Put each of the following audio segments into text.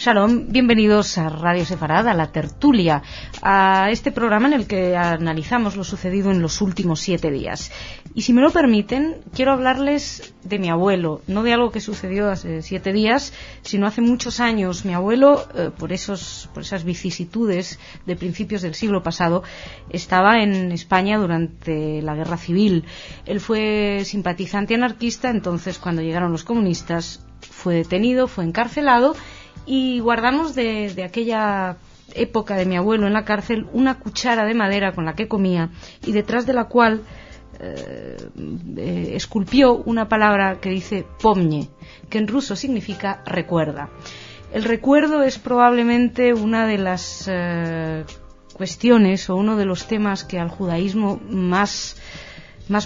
Shalom, bienvenidos a Radio Sefarad, a La Tertulia, a este programa en el que analizamos lo sucedido en los últimos 7 días. Y si me lo permiten, quiero hablarles de mi abuelo, no de algo que sucedió hace 7 días, sino hace muchos años. Mi abuelo, por esas vicisitudes de principios del siglo pasado, estaba en España durante la Guerra Civil. Él fue simpatizante anarquista, entonces cuando llegaron los comunistas fue detenido, fue encarcelado, y guardamos de aquella época de mi abuelo en la cárcel una cuchara de madera con la que comía y detrás de la cual esculpió una palabra que dice pomnie, que en ruso significa recuerda. El recuerdo es probablemente una de las cuestiones o uno de los temas que al judaísmo más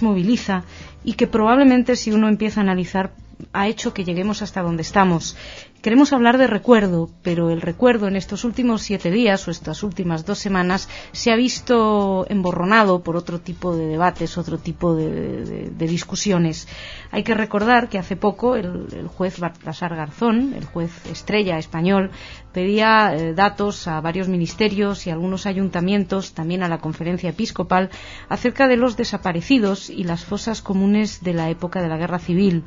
moviliza y que probablemente, si uno empieza a analizar, ha hecho que lleguemos hasta donde estamos. Queremos hablar de recuerdo, pero el recuerdo en estos últimos 7 días o estas últimas 2 semanas se ha visto emborronado por otro tipo de debates, otro tipo de discusiones. Hay que recordar que hace poco el juez Baltasar Garzón, el juez estrella español, pedía datos a varios ministerios y a algunos ayuntamientos, también a la Conferencia Episcopal, acerca de los desaparecidos y las fosas comunes de la época de la Guerra Civil.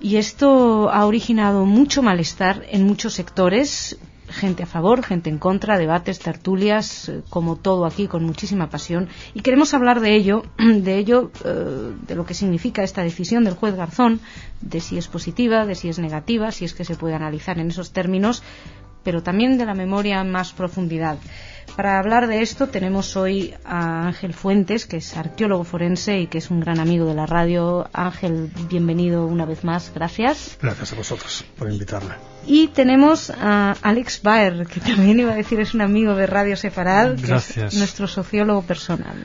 Y esto ha originado mucho malestar en muchos sectores, gente a favor, gente en contra, debates, tertulias, como todo aquí, con muchísima pasión. Y queremos hablar de ello, de lo que significa esta decisión del juez Garzón, de si es positiva, de si es negativa, si es que se puede analizar en esos términos, pero también de la memoria en más profundidad. Para hablar de esto tenemos hoy a Ángel Fuentes, que es arqueólogo forense y que es un gran amigo de la radio. Ángel, bienvenido una vez más, gracias. Gracias a vosotros por invitarme. Y tenemos a Alex Baer, que también iba a decir es un amigo de Radio Sefarad, que es nuestro sociólogo personal.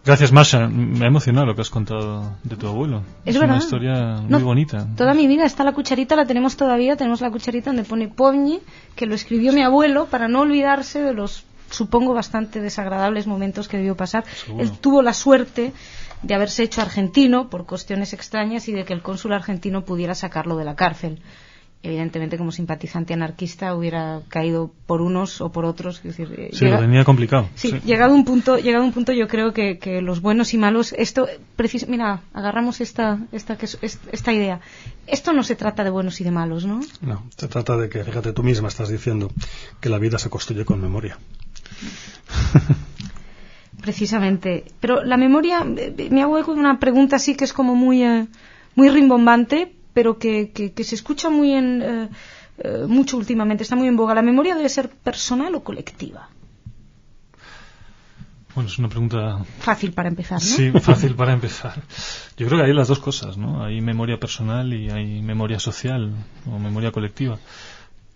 Gracias, Masha. Me ha emocionado lo que has contado de tu abuelo. Es una historia muy bonita. Toda mi vida está la cucharita, la tenemos todavía, tenemos la cucharita donde pone pomnie, que lo escribió mi abuelo para no olvidarse de los, supongo, bastante desagradables momentos que debió pasar. Seguro. Él tuvo la suerte de haberse hecho argentino por cuestiones extrañas y de que el cónsul argentino pudiera sacarlo de la cárcel. Evidentemente, como simpatizante anarquista hubiera caído por unos o por otros. Es decir, lo tenía complicado. Sí, sí. Llegado un punto, yo creo que los buenos y malos, mira, agarramos esta idea. Esto no se trata de buenos y de malos, ¿no? No, se trata de que, fíjate, tú misma estás diciendo que la vida se construye con memoria. Precisamente. Pero la memoria, me hago una pregunta así que es como muy rimbombante, pero que se escucha mucho últimamente, está muy en boga. ¿La memoria debe ser personal o colectiva? Bueno, es una pregunta fácil para empezar, ¿no? Sí, fácil para empezar. Yo creo que hay las dos cosas, ¿no? Hay memoria personal y hay memoria social o memoria colectiva.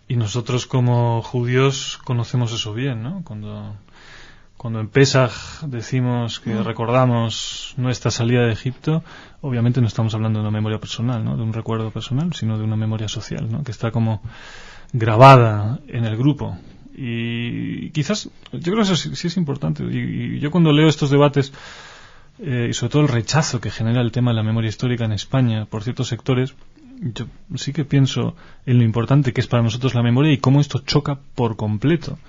Y nosotros como judíos conocemos eso bien, ¿no? Cuando en Pesaj decimos que recordamos nuestra salida de Egipto, obviamente no estamos hablando de una memoria personal, ¿no? De un recuerdo personal, sino de una memoria social, ¿no? Que está como grabada en el grupo. Y quizás, yo creo que eso sí es importante. Y yo cuando leo estos debates, y sobre todo el rechazo que genera el tema de la memoria histórica en España por ciertos sectores, yo sí que pienso en lo importante que es para nosotros la memoria y cómo esto choca por completo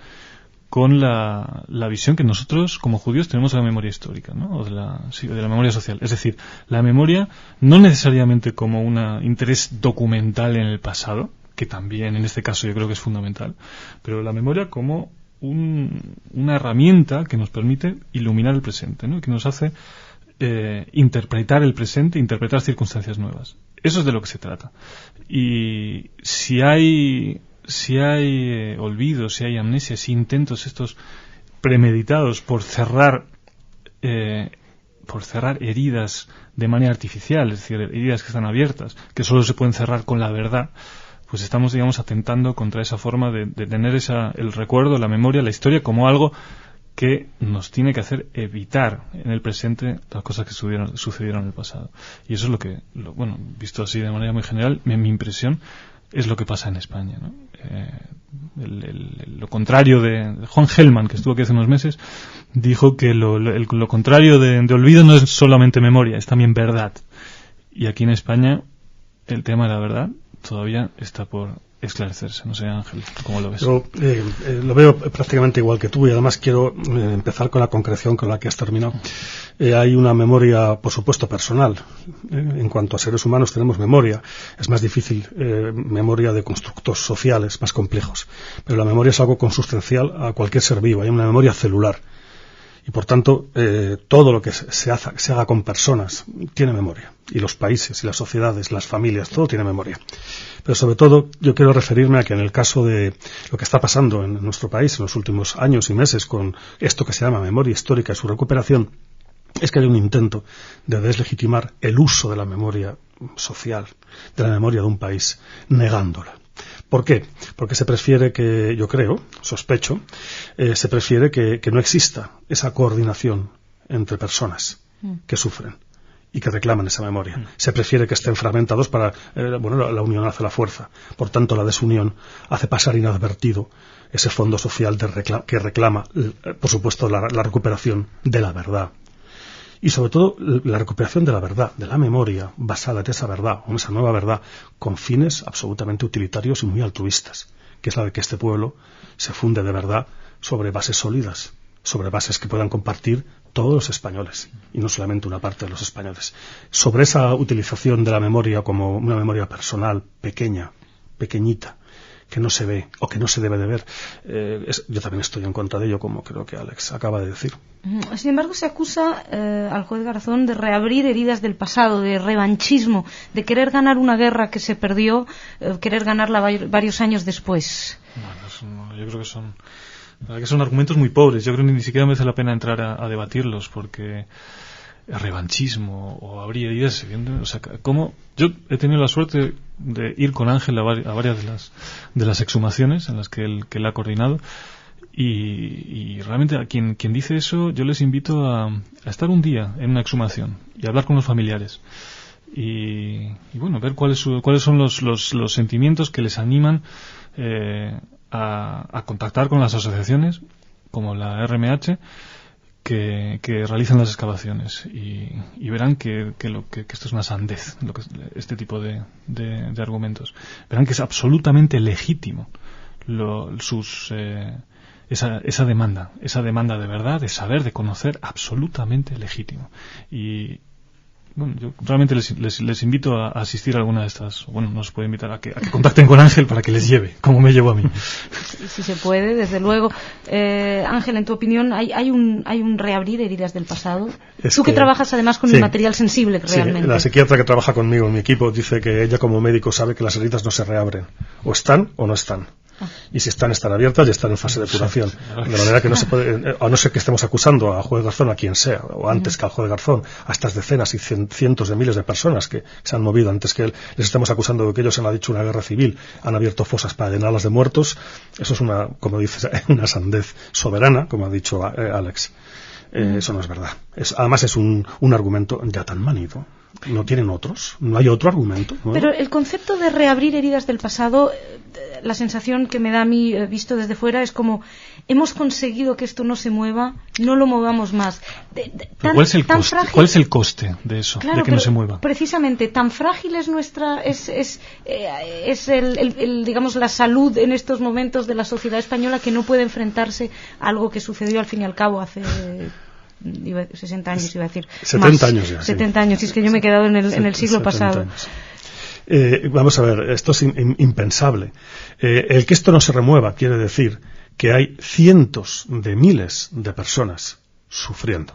con la visión que nosotros como judíos tenemos de la memoria histórica, ¿no? O de la memoria social. Es decir, la memoria no necesariamente como un interés documental en el pasado, que también en este caso yo creo que es fundamental, pero la memoria como una herramienta que nos permite iluminar el presente, ¿no? Que nos hace interpretar el presente, interpretar circunstancias nuevas. Eso es de lo que se trata. Y si hay olvido, si hay amnesia, si intentos estos premeditados por cerrar heridas de manera artificial, es decir, heridas que están abiertas, que solo se pueden cerrar con la verdad, pues estamos, digamos, atentando contra esa forma de tener el recuerdo, la memoria, la historia como algo que nos tiene que hacer evitar en el presente las cosas que sucedieron en el pasado. Y eso es lo que, visto así de manera muy general, mi impresión es lo que pasa en España, ¿no? Lo contrario de Juan Gelman, que estuvo aquí hace unos meses, dijo que lo contrario de olvido no es solamente memoria, es también verdad. Y aquí en España el tema de la verdad todavía está por esclarecerse. No sé, Ángel, ¿cómo lo ves? Yo lo veo prácticamente igual que tú, y además quiero empezar con la concreción con la que has terminado. Hay una memoria, por supuesto, personal. En cuanto a seres humanos tenemos memoria. Es más difícil memoria de constructos sociales más complejos. Pero la memoria es algo consustancial a cualquier ser vivo. Hay una memoria celular. Y por tanto, todo lo que se haga con personas tiene memoria. Y los países, y las sociedades, las familias, todo tiene memoria. Pero sobre todo, yo quiero referirme a que en el caso de lo que está pasando en nuestro país en los últimos años y meses con esto que se llama memoria histórica y su recuperación, es que hay un intento de deslegitimar el uso de la memoria social, de la memoria de un país, negándola. ¿Por qué? Porque se prefiere que, yo creo, sospecho, se prefiere que no exista esa coordinación entre personas que sufren y que reclaman esa memoria. Se prefiere que estén fragmentados para, la unión hace la fuerza. Por tanto, la desunión hace pasar inadvertido ese fondo social que reclama, por supuesto, la recuperación de la verdad. Y sobre todo la recuperación de la verdad, de la memoria basada en esa verdad, en esa nueva verdad, con fines absolutamente utilitarios y muy altruistas, que es la de que este pueblo se funde de verdad sobre bases sólidas, sobre bases que puedan compartir todos los españoles, y no solamente una parte de los españoles. Sobre esa utilización de la memoria como una memoria personal, pequeña, pequeñita, que no se ve o que no se debe de ver. Yo también estoy en contra de ello, como creo que Alex acaba de decir. Sin embargo, se acusa al juez Garzón de reabrir heridas del pasado, de revanchismo, de querer ganar una guerra que se perdió, querer ganarla varios años después. Yo creo que son argumentos muy pobres. Yo creo que ni siquiera merece la pena entrar a debatirlos, porque revanchismo o abrir heridas, o sea, ¿cómo? Yo he tenido la suerte de ir con Ángel a varias de las exhumaciones en las que él ha coordinado, y realmente a quien dice eso, yo les invito a estar un día en una exhumación y hablar con los familiares y bueno, ver cuáles son los sentimientos que les animan a contactar con las asociaciones como la RMH que realizan las excavaciones, y verán que esto es una sandez, este tipo de argumentos. Verán que es absolutamente legítimo esa demanda de verdad, de saber, de conocer, absolutamente legítimo. Y bueno, yo realmente les invito a asistir a alguna de estas. Bueno, nos puede invitar a que contacten con Ángel para que les lleve, como me llevó a mí. Si se puede, desde luego. Ángel, en tu opinión, ¿hay un reabrir heridas del pasado? Tú que trabajas además con el material sensible, realmente. Sí, la psiquiatra que trabaja conmigo en mi equipo dice que ella como médico sabe que las heridas no se reabren. O están o no están. Y si están abiertas y están en fase de depuración. De manera que no se puede, a no ser que estemos acusando a juez Garzón, a quien sea, o antes que al juez Garzón, a estas decenas y cientos de miles de personas que se han movido antes que él, les estamos acusando de que ellos han dicho una guerra civil, han abierto fosas para llenarlas de muertos. Eso es como dices, una sandez soberana, como ha dicho Alex. Eso no es verdad. Además es un argumento ya tan manido. ¿No tienen otros? ¿No hay otro argumento? ¿No? Pero el concepto de reabrir heridas del pasado, la sensación que me da a mí, visto desde fuera, es como hemos conseguido que esto no se mueva, no lo movamos más. ¿Cuál es el coste de eso, claro, de que no se mueva? Precisamente, tan frágil es digamos, la salud en estos momentos de la sociedad española, que no puede enfrentarse a algo que sucedió al fin y al cabo hace 60 años, iba a decir. 70 años ya. 70 años, y es que yo me he quedado en el siglo pasado. Vamos a ver, esto es impensable. El que esto no se remueva quiere decir que hay cientos de miles de personas sufriendo.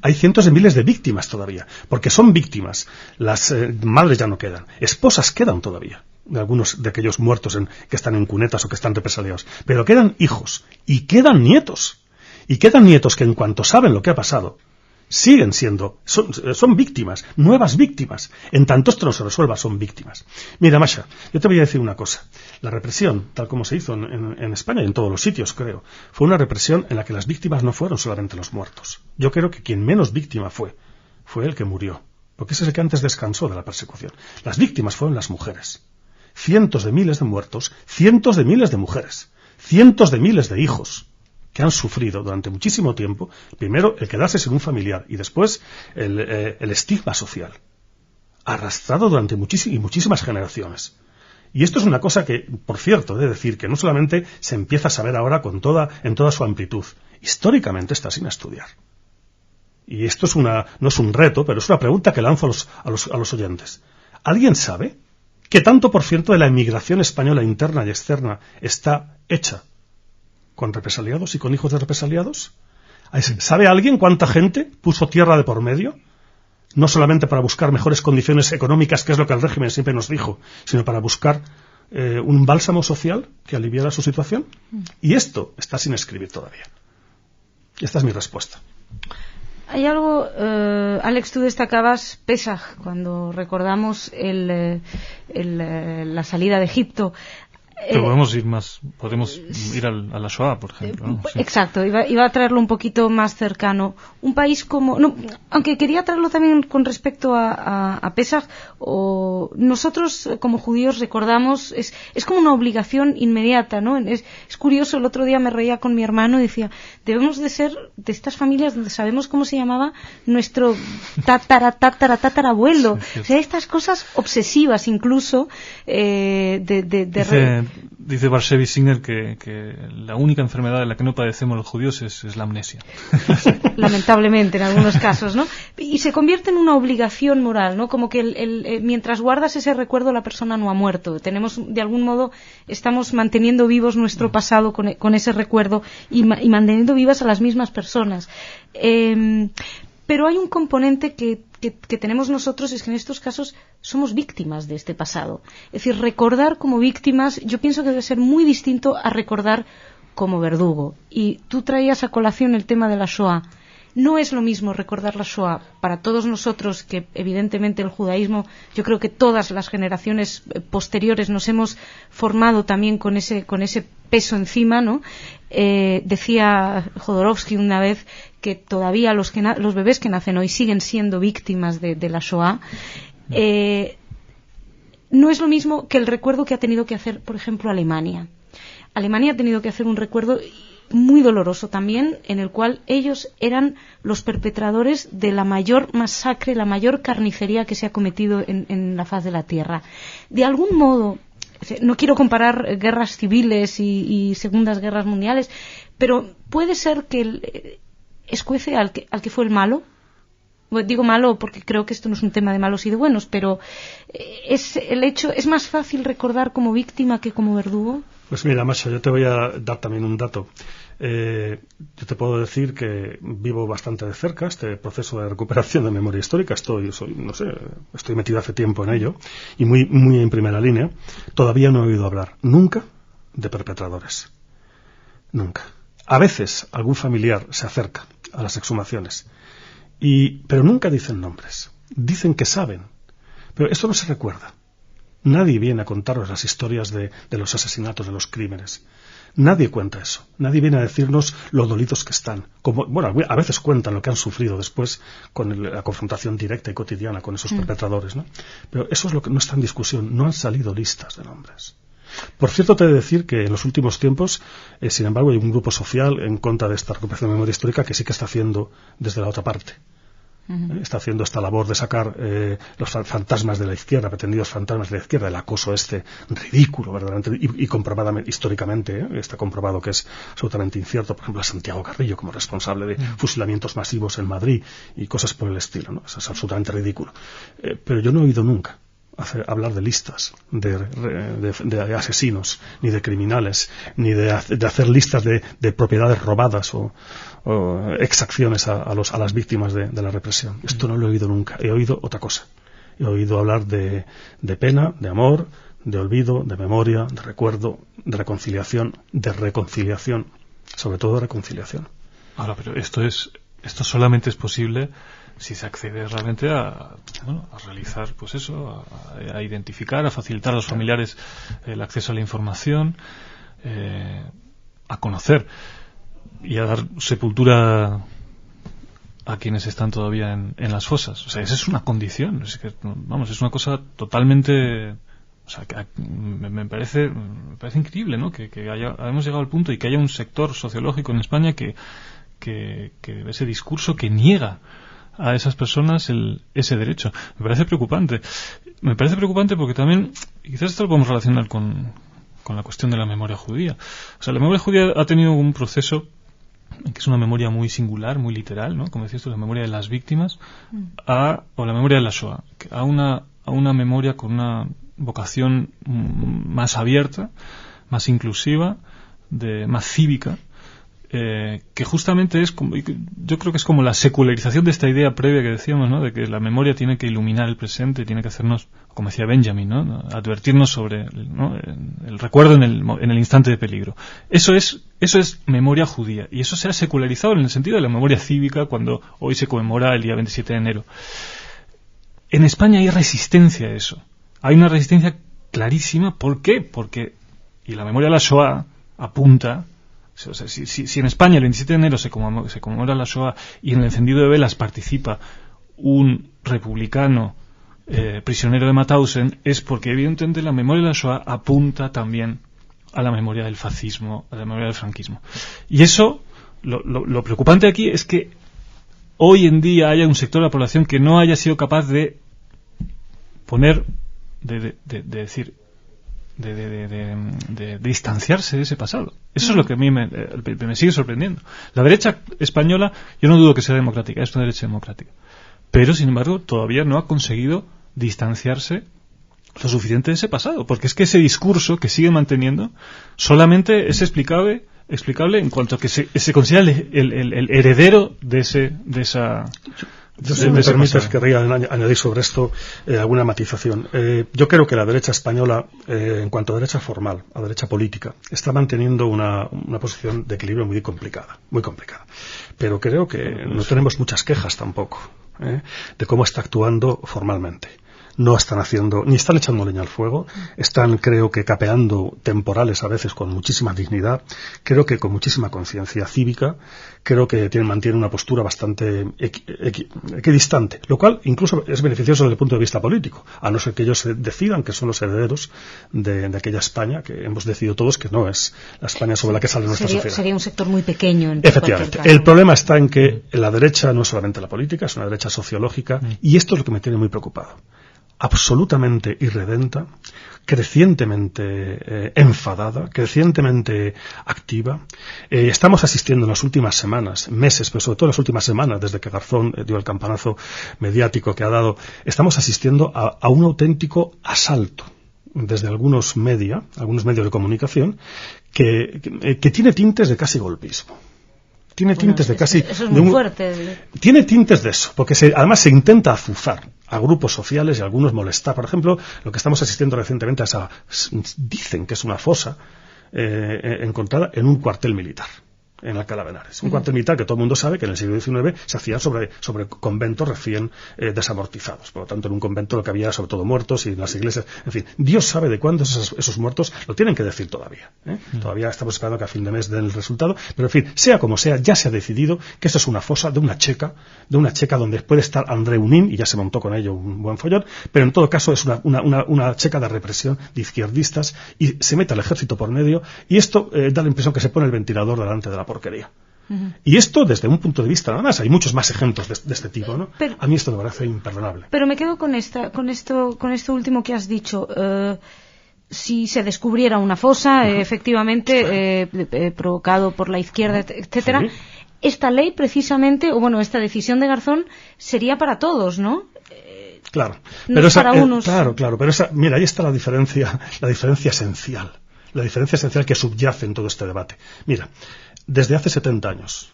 Hay cientos de miles de víctimas todavía, porque son víctimas. Las madres ya no quedan, esposas quedan todavía de algunos de aquellos muertos que están en cunetas o que están represaliados, pero quedan hijos y quedan nietos. Y quedan nietos que, en cuanto saben lo que ha pasado, siguen siendo, son víctimas, nuevas víctimas. En tanto esto no se resuelva, son víctimas. Mira, Masha, yo te voy a decir una cosa. La represión, tal como se hizo en España y en todos los sitios, creo, fue una represión en la que las víctimas no fueron solamente los muertos. Yo creo que quien menos víctima fue el que murió, porque ese es el que antes descansó de la persecución. Las víctimas fueron las mujeres. Cientos de miles de muertos, cientos de miles de mujeres, cientos de miles de hijos que han sufrido durante muchísimo tiempo, primero el quedarse sin un familiar y después el estigma social, arrastrado durante muchísimas generaciones. Y esto es una cosa que, por cierto, he de decir que no solamente se empieza a saber ahora en toda su amplitud, históricamente está sin estudiar. Y esto no es un reto, pero es una pregunta que lanzo a los oyentes. ¿Alguien sabe qué tanto por ciento de la emigración española interna y externa está hecha con represaliados y con hijos de represaliados? ¿Sabe alguien cuánta gente puso tierra de por medio? No solamente para buscar mejores condiciones económicas, que es lo que el régimen siempre nos dijo, sino para buscar un bálsamo social que aliviara su situación. Y esto está sin escribir todavía. Y esta es mi respuesta. Hay algo, Alex, tú destacabas Pesaj, cuando recordamos la salida de Egipto. Pero podemos ir a la Shoah, por ejemplo, ¿no? Sí. Exacto, iba a traerlo un poquito más cercano. Un país como... No, aunque quería traerlo también con respecto a Pesaj, nosotros como judíos recordamos, es como una obligación inmediata, ¿no? Es curioso, el otro día me reía con mi hermano y decía, debemos de ser de estas familias donde sabemos cómo se llamaba nuestro tatarabuelo. Sí, o sea, estas cosas obsesivas incluso Dice Barsevi Singer que la única enfermedad de la que no padecemos los judíos es la amnesia. Lamentablemente, en algunos casos, ¿no? Y se convierte en una obligación moral, ¿no? Como que mientras guardas ese recuerdo, la persona no ha muerto. De algún modo, estamos manteniendo vivos nuestro pasado con ese recuerdo y manteniendo vivas a las mismas personas. Pero hay un componente que tenemos nosotros, es que en estos casos somos víctimas de este pasado. Es decir, recordar como víctimas, yo pienso que debe ser muy distinto a recordar como verdugo. Y tú traías a colación el tema de la Shoah. No es lo mismo recordar la Shoah para todos nosotros, que evidentemente el judaísmo, yo creo que todas las generaciones posteriores nos hemos formado también con ese peso encima, ¿no? Decía Jodorowsky una vez que todavía los bebés que nacen hoy siguen siendo víctimas de la Shoah. No es lo mismo que el recuerdo que ha tenido que hacer, por ejemplo, Alemania. Alemania ha tenido que hacer un recuerdo muy doloroso también, en el cual ellos eran los perpetradores de la mayor masacre, la mayor carnicería que se ha cometido en la faz de la tierra. De algún modo, no quiero comparar guerras civiles y segundas guerras mundiales, pero puede ser que escuece al que fue el malo. Digo malo porque creo que esto no es un tema de malos y de buenos, pero es más fácil recordar como víctima que como verdugo. Pues mira, Masha, yo te voy a dar también un dato. Yo te puedo decir que vivo bastante de cerca este proceso de recuperación de memoria histórica. Estoy metido hace tiempo en ello y muy, muy en primera línea. Todavía no he oído hablar nunca de perpetradores. Nunca. A veces algún familiar se acerca a las exhumaciones, pero nunca dicen nombres. Dicen que saben, pero esto no se recuerda. Nadie viene a contaros las historias de los asesinatos, de los crímenes. Nadie cuenta eso. Nadie viene a decirnos lo dolidos que están. A veces cuentan lo que han sufrido después con la confrontación directa y cotidiana con esos perpetradores, ¿no? Pero eso es lo que no está en discusión. No han salido listas de nombres. Por cierto, te he de decir que en los últimos tiempos, sin embargo, hay un grupo social en contra de esta recuperación de memoria histórica que sí que está haciendo desde la otra parte. Está haciendo esta labor de sacar los fantasmas de la izquierda, pretendidos fantasmas de la izquierda, el acoso ridículo, verdaderamente, y comprobadamente, históricamente, está comprobado que es absolutamente incierto. Por ejemplo, a Santiago Carrillo como responsable de fusilamientos masivos en Madrid y cosas por el estilo, ¿no? Eso es absolutamente ridículo. Pero yo no he oído nunca hablar de listas de asesinos, ni de criminales, ni de hacer listas de propiedades robadas o exacciones a las víctimas de la represión. Esto no lo he oído nunca. He oído otra cosa. He oído hablar de pena, de amor, de olvido, de memoria, de recuerdo, de reconciliación, sobre todo de reconciliación. Ahora, pero esto solamente es posible si se accede realmente a realizar, pues eso, a identificar, a facilitar a los familiares el acceso a la información, a conocer y a dar sepultura a quienes están todavía en las fosas. O sea, esa es una condición. Es una cosa totalmente... O sea, que me parece increíble, ¿no? Que hayamos llegado al punto y que haya un sector sociológico en España que ese discurso que niega a esas personas ese derecho. Me parece preocupante. Me parece preocupante porque también, quizás esto lo podemos relacionar con la cuestión de la memoria judía. O sea, la memoria judía ha tenido un proceso que es una memoria muy singular, muy literal, ¿no? Como decías tú, la memoria de las víctimas o la memoria de la Shoah, a una memoria con una vocación más abierta, más inclusiva, más cívica, que justamente yo creo que es como la secularización de esta idea previa que decíamos, ¿no? De que la memoria tiene que iluminar el presente, tiene que hacernos, como decía Benjamin, ¿no? Advertirnos sobre el recuerdo en el instante de peligro. Eso es memoria judía, y eso se ha secularizado en el sentido de la memoria cívica cuando hoy se conmemora el día 27 de enero. En España hay resistencia a eso. Hay una resistencia clarísima. ¿Por qué? Porque, y la memoria de la Shoah apunta. O sea, si en España el 27 de enero se conmemora la Shoah y en el encendido de velas participa un republicano prisionero de Mauthausen, es porque evidentemente la memoria de la Shoah apunta también a la memoria del fascismo, a la memoria del franquismo. Y eso, lo preocupante aquí es que hoy en día haya un sector de la población que no haya sido capaz de poner, de distanciarse de ese pasado. Eso es lo que a mí me sigue sorprendiendo. La derecha española, yo no dudo que sea democrática, es una derecha democrática, pero sin embargo todavía no ha conseguido distanciarse lo suficiente de ese pasado, porque es que ese discurso que sigue manteniendo solamente es explicable en cuanto a que se considera el heredero de esa. Yo, si me permites, querría añadir sobre esto alguna matización. Yo creo que la derecha española, en cuanto a derecha formal, a derecha política, está manteniendo una posición de equilibrio muy complicada. Pero creo que no tenemos muchas quejas tampoco de cómo está actuando formalmente. No están haciendo, ni están echando leña al fuego, están, creo que, capeando temporales a veces con muchísima dignidad, creo que con muchísima conciencia cívica, creo que mantienen una postura bastante equidistante, lo cual incluso es beneficioso desde el punto de vista político, a no ser que ellos decidan que son los herederos de aquella España que hemos decidido todos que no es la España sobre la que sale nuestra sociedad. Sería un sector muy pequeño. Efectivamente. El problema está en que la derecha no es solamente la política, es una derecha sociológica, y esto es lo que me tiene muy preocupado. Absolutamente irredenta, crecientemente enfadada, crecientemente activa. Estamos asistiendo en las últimas semanas, meses, pero sobre todo en las últimas semanas, desde que Garzón dio el campanazo mediático que ha dado, estamos asistiendo a un auténtico asalto desde algunos medios de comunicación que tiene tintes de casi golpismo. Tiene tintes de casi... Eso es muy fuerte. Tiene tintes de eso, porque además se intenta azuzar a grupos sociales y a algunos molestar. Por ejemplo, lo que estamos asistiendo recientemente dicen que es una fosa encontrada en un cuartel militar, en Alcalá de Henares. Un cuartel militar que todo el mundo sabe que en el siglo XIX se hacía sobre conventos recién desamortizados. Por lo tanto, en un convento lo que había sobre todo muertos y en las iglesias. En fin, Dios sabe de cuándo esos muertos lo tienen que decir todavía. Todavía estamos esperando que a fin de mes den el resultado. Pero en fin, sea como sea, ya se ha decidido que esto es una fosa de una checa donde puede estar André Unín, y ya se montó con ello un buen follón, pero en todo caso es una checa de represión de izquierdistas, y se mete al ejército por medio, y esto da la impresión que se pone el ventilador delante de la porquería. Y esto desde un punto de vista, nada más, hay muchos más ejemplos de este tipo, ¿no? Pero, a mí esto me parece imperdonable. Pero me quedo con esto último que has dicho. Si se descubriera una fosa, efectivamente, provocado por la izquierda, etcétera, sí. Esta ley precisamente, esta decisión de Garzón sería para todos, ¿no? Claro. No pero para unos. Claro, pero mira, ahí está la diferencia esencial. La diferencia esencial que subyace en todo este debate. Mira, desde hace 70 años,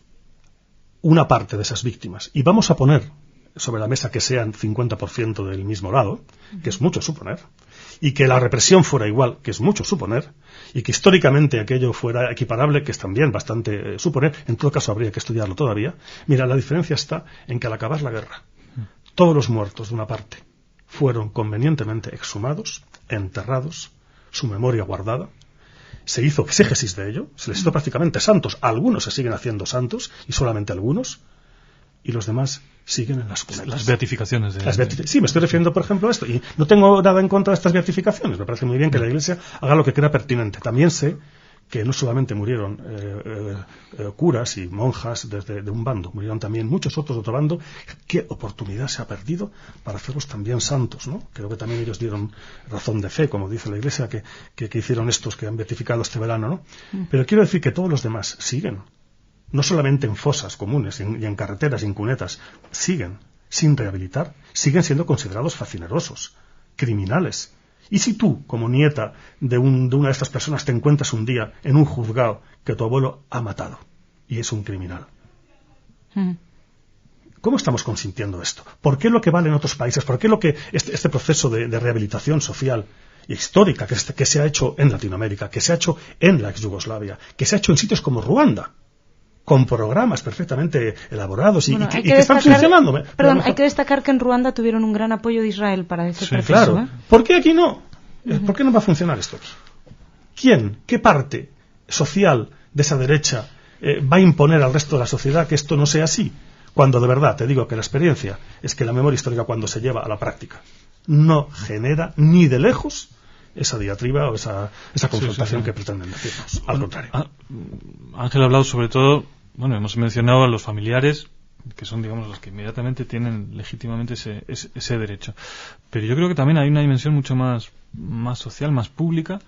una parte de esas víctimas, y vamos a poner sobre la mesa que sean 50% del mismo lado, que es mucho suponer, y que la represión fuera igual, que es mucho suponer, y que históricamente aquello fuera equiparable, que es también bastante suponer, en todo caso habría que estudiarlo todavía. Mira, la diferencia está en que al acabar la guerra, todos los muertos de una parte fueron convenientemente exhumados, enterrados, su memoria guardada. Se hizo exégesis de ello, se les hizo prácticamente santos. Algunos se siguen haciendo santos, y solamente algunos, y los demás siguen en las cunetas. Las beatificaciones. Sí, me estoy refiriendo, por ejemplo, a esto, y no tengo nada en contra de estas beatificaciones. Me parece muy bien que la Iglesia haga lo que crea pertinente. También sé que no solamente murieron curas y monjas de un bando, murieron también muchos otros de otro bando. ¿Qué oportunidad se ha perdido para hacerlos también santos, ¿no? Creo que también ellos dieron razón de fe, como dice la Iglesia, que hicieron estos que han beatificado este verano, ¿no? Pero quiero decir que todos los demás siguen, no solamente en fosas comunes y en carreteras y en cunetas, siguen sin rehabilitar, siguen siendo considerados facinerosos, criminales. Y si tú, como nieta de una de estas personas, te encuentras un día en un juzgado que tu abuelo ha matado y es un criminal, ¿cómo estamos consintiendo esto? ¿Por qué lo que vale en otros países? ¿Por qué lo que este proceso de rehabilitación social e histórica que se ha hecho en Latinoamérica, que se ha hecho en la ex Yugoslavia, que se ha hecho en sitios como Ruanda, con programas perfectamente elaborados y que están funcionando? Hay que destacar que en Ruanda tuvieron un gran apoyo de Israel para ese proceso. Claro. ¿Por qué aquí no? ¿Por qué no va a funcionar esto? ¿Quién, qué parte social de esa derecha va a imponer al resto de la sociedad que esto no sea así? Cuando de verdad te digo que la experiencia es que la memoria histórica, cuando se lleva a la práctica, no genera ni de lejos esa diatriba o esa confrontación que pretenden decirnos. Al contrario. Ángel ha hablado sobre todo, hemos mencionado a los familiares, que son, digamos, los que inmediatamente tienen legítimamente ese derecho. Pero yo creo que también hay una dimensión mucho más social, más pública,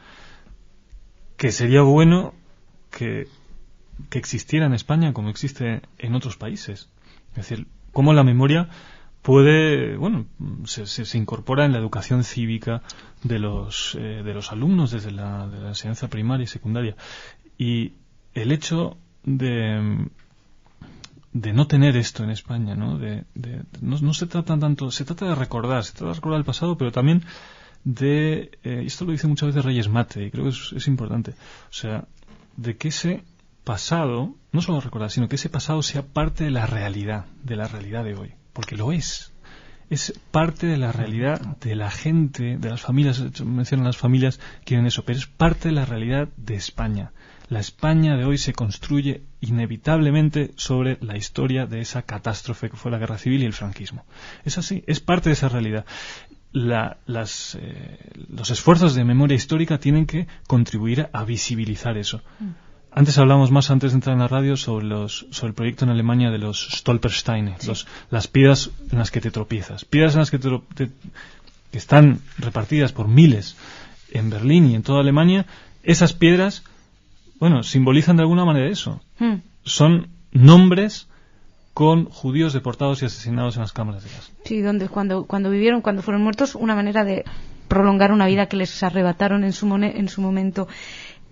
que sería bueno que existiera en España como existe en otros países. Es decir, cómo la memoria puede, se incorpora en la educación cívica de los alumnos desde la enseñanza primaria y secundaria. Y el hecho de no tener esto en España, ¿no? No se trata tanto, se trata de recordar el pasado, pero también esto lo dice muchas veces Reyes Mate, y creo que es importante, o sea, de que ese pasado, no solo recordar, sino que ese pasado sea parte de la realidad de hoy, porque lo es parte de la realidad de la gente, de las familias. Mencionan las familias, quieren eso, pero es parte de la realidad de España. La España de hoy se construye inevitablemente sobre la historia de esa catástrofe que fue la Guerra Civil y el franquismo. Es así, es parte de esa realidad. Los esfuerzos de memoria histórica tienen que contribuir a visibilizar eso. Antes hablamos antes de entrar en la radio, sobre el proyecto en Alemania de los Stolpersteine, las piedras en las que te tropiezas. Piedras en las que que están repartidas por miles en Berlín y en toda Alemania. Esas piedras, simbolizan de alguna manera eso. Son nombres con judíos deportados y asesinados en las cámaras de gas. Sí, donde cuando fueron muertos, una manera de prolongar una vida que les arrebataron en su momento.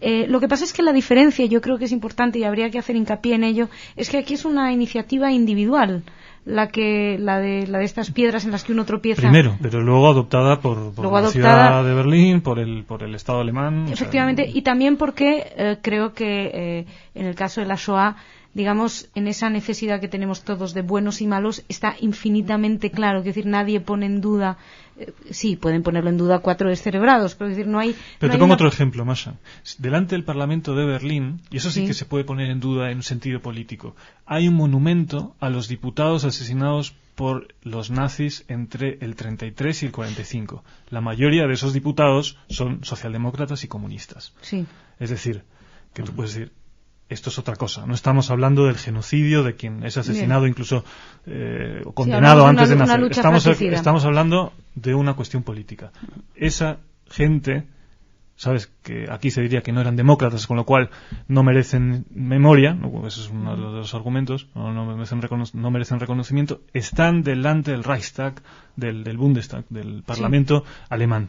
Lo que pasa es que la diferencia, yo creo que es importante y habría que hacer hincapié en ello, es que aquí es una iniciativa individual, la de estas piedras en las que uno tropieza. Primero, pero luego adoptada por la ciudad de Berlín, por el Estado alemán. Efectivamente, y también porque creo que en el caso de la Shoah, digamos, en esa necesidad que tenemos todos de buenos y malos, está infinitamente claro. Es decir, nadie pone en duda. Sí, pueden ponerlo en duda 4 descerebrados, pero es decir, no hay. Pero te pongo otro ejemplo, Masha. Delante del Parlamento de Berlín, y eso sí que se puede poner en duda en un sentido político, hay un monumento a los diputados asesinados por los nazis entre el 33 y el 45. La mayoría de esos diputados son socialdemócratas y comunistas. Sí. Es decir, que tú puedes decir, esto es otra cosa. No estamos hablando del genocidio de quien es asesinado, incluso condenado antes de nacer. Estamos hablando de una cuestión política. Esa gente, sabes que aquí se diría que no eran demócratas, con lo cual no merecen memoria, ese es uno de los argumentos, no merecen reconocimiento, están delante del Reichstag, del Bundestag, del Parlamento alemán.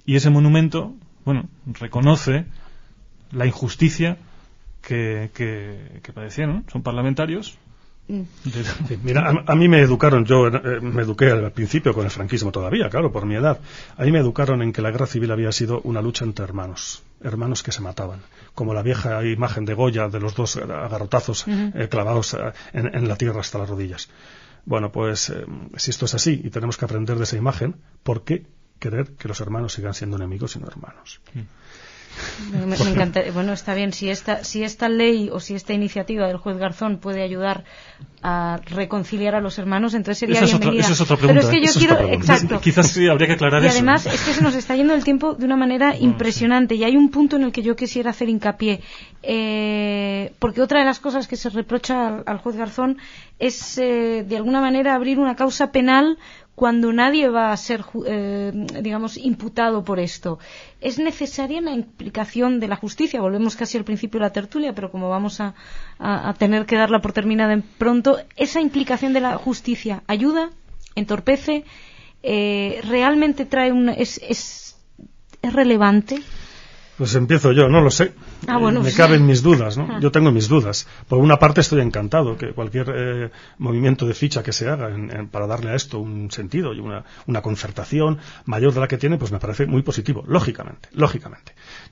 Y ese monumento, reconoce la injusticia que padecieron. Son parlamentarios. Sí, mira, a mí me educaron, yo me eduqué al principio con el franquismo todavía, claro, por mi edad. Ahí me educaron en que la guerra civil había sido una lucha entre hermanos que se mataban, como la vieja imagen de Goya de los dos agarrotazos clavados en la tierra hasta las rodillas. Bueno, pues si esto es así y tenemos que aprender de esa imagen, ¿por qué querer que los hermanos sigan siendo enemigos y no hermanos? Me encanta. Bueno, está bien. Si esta ley o si esta iniciativa del juez Garzón puede ayudar a reconciliar a los hermanos, entonces sería bienvenida. Eso es otra pregunta. Pero es que yo quiero, exacto. Quizás sí habría que aclarar eso. Y además es que se nos está yendo el tiempo de una manera impresionante. Sí. Y hay un punto en el que yo quisiera hacer hincapié, porque otra de las cosas que se reprocha al juez Garzón es, de alguna manera, abrir una causa penal cuando nadie va a ser, digamos, imputado por esto. Es necesaria la implicación de la justicia. Volvemos casi al principio de la tertulia, pero como vamos a tener que darla por terminada pronto, esa implicación de la justicia ayuda, entorpece, realmente trae es relevante. Pues empiezo yo, no lo sé. Bueno, me caben mis dudas, ¿no? Yo tengo mis dudas. Por una parte estoy encantado que cualquier movimiento de ficha que se haga para darle a esto un sentido y una concertación mayor de la que tiene, pues me parece muy positivo, lógicamente.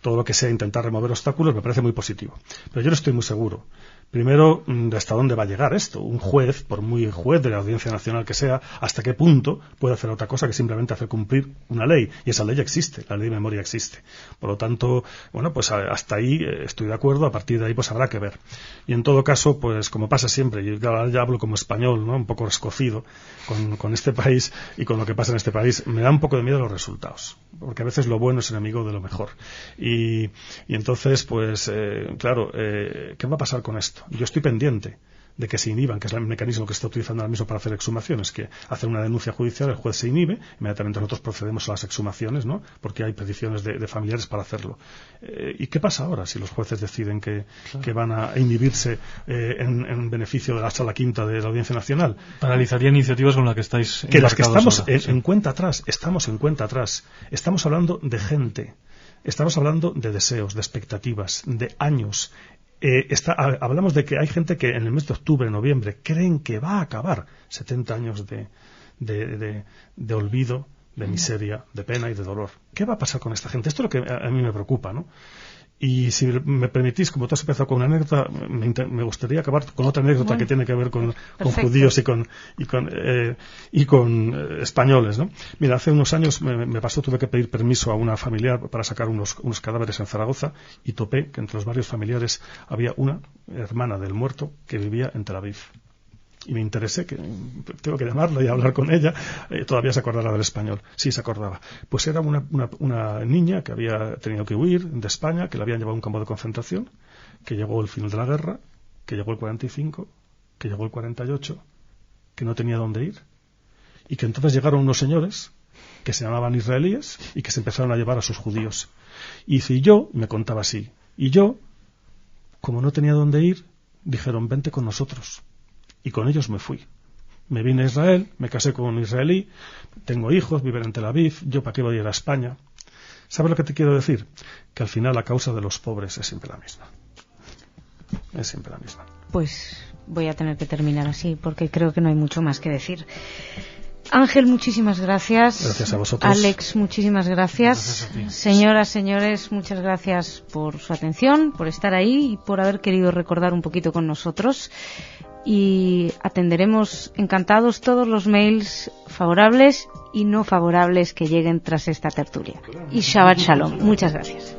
Todo lo que sea intentar remover obstáculos me parece muy positivo. Pero yo no estoy muy seguro. Primero, de hasta dónde va a llegar esto. Un juez, por muy juez de la Audiencia Nacional que sea, hasta qué punto puede hacer otra cosa que simplemente hacer cumplir una ley. Y esa ley existe, la ley de memoria existe. Por lo tanto, bueno, pues hasta ahí estoy de acuerdo, a partir de ahí pues habrá que ver. Y en todo caso, pues como pasa siempre, y ahora ya hablo como español, ¿no? Un poco escocido con este país y con lo que pasa en este país, me da un poco de miedo los resultados. Porque a veces lo bueno es enemigo de lo mejor. Y entonces, pues, claro, ¿qué va a pasar con esto? Yo estoy pendiente de que se inhiban, que es el mecanismo que se está utilizando ahora mismo para hacer exhumaciones, que hacer una denuncia judicial, el juez se inhibe, inmediatamente nosotros procedemos a las exhumaciones, ¿no? Porque hay peticiones de familiares para hacerlo. ¿Y qué pasa ahora si los jueces deciden que van a inhibirse en beneficio de la Sala Quinta de la Audiencia Nacional? Paralizaría iniciativas con las que estáis que las que estamos ahora, en cuenta atrás, estamos en cuenta atrás. Estamos hablando de gente, estamos hablando de deseos, de expectativas, de años. Hablamos de que hay gente que en el mes de octubre, noviembre, creen que va a acabar 70 años de olvido, de miseria, de pena y de dolor. ¿Qué va a pasar con esta gente? Esto es lo que a mí me preocupa, ¿no? Y si me permitís, como tú has empezado con una anécdota, me gustaría acabar con otra anécdota que tiene que ver con judíos y con españoles, ¿no? Mira, hace unos años me pasó, tuve que pedir permiso a una familiar para sacar unos cadáveres en Zaragoza y topé que entre los varios familiares había una hermana del muerto que vivía en Tel Aviv. Y me interesé, que tengo que llamarla y hablar con ella. Todavía se acordará del español. Sí, se acordaba. Pues era una niña que había tenido que huir de España, que la habían llevado a un campo de concentración, que llegó el final de la guerra, que llegó el 45, que llegó el 48, que no tenía dónde ir. Y que entonces llegaron unos señores que se llamaban israelíes y que se empezaron a llevar a sus judíos. Y si yo, me contaba así, y yo, como no tenía dónde ir, dijeron, vente con nosotros. Y con ellos me fui. Me vine a Israel, me casé con un israelí, tengo hijos, viven en Tel Aviv, yo para qué voy a ir a España. ¿Sabes lo que te quiero decir? Que al final la causa de los pobres es siempre la misma. Es siempre la misma. Pues voy a tener que terminar así, porque creo que no hay mucho más que decir. Ángel, muchísimas gracias. Gracias a vosotros. Alex, muchísimas gracias. Señoras, señores, muchas gracias por su atención, por estar ahí y por haber querido recordar un poquito con nosotros. Y atenderemos encantados todos los mails favorables y no favorables que lleguen tras esta tertulia. Y Shabbat Shalom. Muchas gracias.